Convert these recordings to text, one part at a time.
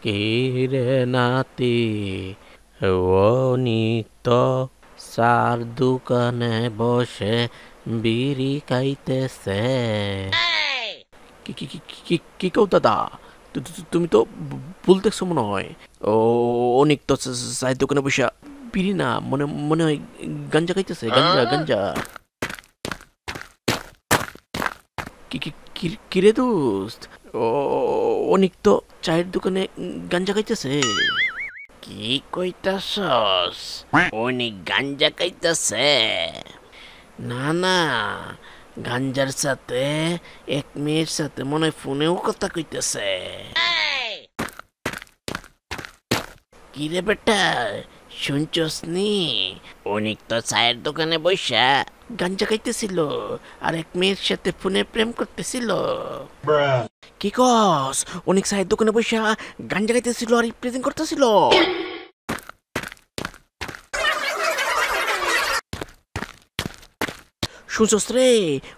কি রে নাতি, অনিক তো চার দোকানে বসে বিড়ি খাইতেছে। কি কি কি কি কি কও দাদা? তুমি তো ভুল দেখছো মনে হয়। ও, অনেক তো চায়ের দোকানে বসে বিড়ি না, মনে মনে হয় গাঞ্জা খাইতেছে, গাঞ্জা গাঞ্জা। কি কি কিরে দোস্ত? ও, অনেক তো চায়ের দোকানে গাঞ্জা খাইতেছে। কি কইতাছস? অনেক গাঞ্জা খাইতেছে? না না, গাঞ্জার সাথে এক মেয়ের সাথে মনে হয় ফোনেও কথা কইতেছে। কিরে বেটা, শুনছস নি? অনেক তো চায়ের দোকানে বইসা গাঞ্জা খাইতেছিল আর এক মেয়ের সাথে ফোনে প্রেম করতেছিল। কি কস? অনেক চায়ের দোকানে বইসা গাঞ্জা খাইতেছিল আর প্রেজেন্ট করতেছিল? শুনছস রে?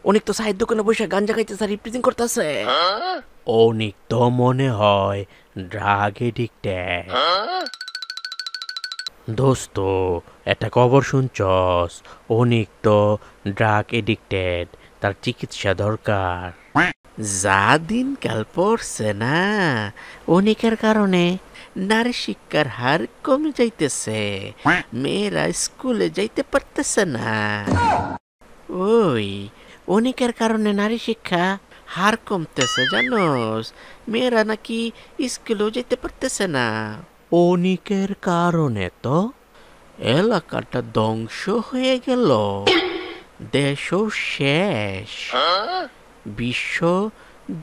অনেক তো চায়ের দোকানে বইসা গাঞ্জা খাইতেছে আর প্রেজেন্ট করতেছে। অনেক তো মনে হয় ড্রাগ এডিক্টেড। দোস্ত, একটা খবর শুনছস? অনেক তো ড্রাগ এডিক্টেড, তার চিকিৎসা দরকার। যা দিনকাল পড়ছে না, অনেকের কারণে নারী শিক্ষার হার কমে যাইতেছে, মেয়েরা স্কুলে যাইতে পারতেছে না। ওই, অনেকের কারণে নারী শিক্ষা হার কমতেছে জানোস, মেয়েরা নাকি স্কুলেও যেতে পারতেছে না। অনেকের কারণে তো এলাকাটা ধ্বংস হয়ে গেল, দেশও শেষ, বিশ্ব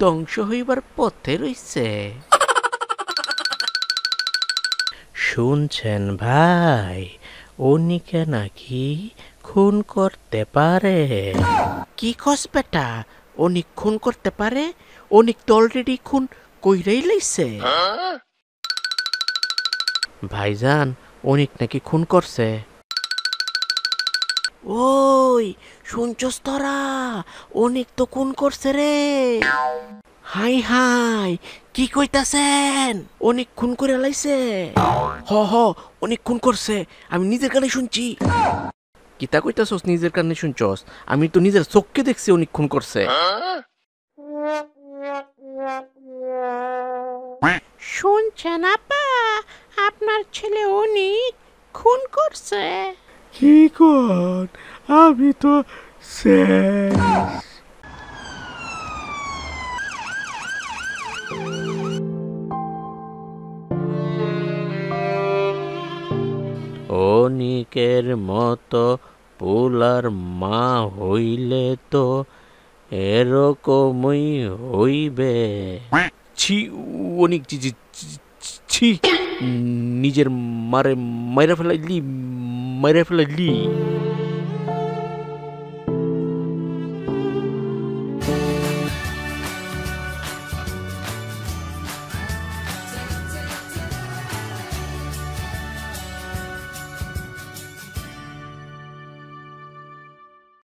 ধ্বংস হইবার পথে রইছে। শুনছেন ভাই, অনিকে নাকি খুন করতে পারে। কি কস বেটা? অনিক খুন করতে পারে? অনিক তো অলরেডি খুন কইরাই লাইছে। ভাইজান, অনিক নাকি খুন করছে। ওই, শুনছস তোরা? অনিক তো খুন করছে রে। হাই হাই, কি কইতাছেন? অনেক খুন করে লাইছে? হ হ, অনেক খুন করছে, আমি নিজের কানে শুনছি। কিতা কইতাছস নিজের কানে শুনছস? আমি তো নিজের চোখকে দেখছি অনেক খুন করছে। শুনছেন আপা, আপনার ছেলে অনেক খুন করছে। কি কর? আমি তো শেষ। অনিকের মতো পোলার মা হইলে তো এরকমই হইবে। ছি, অনেক ছি ছি ছি, নিজের মারে মাইরা ফেলাইলি, মাইরা ফেলাইলি।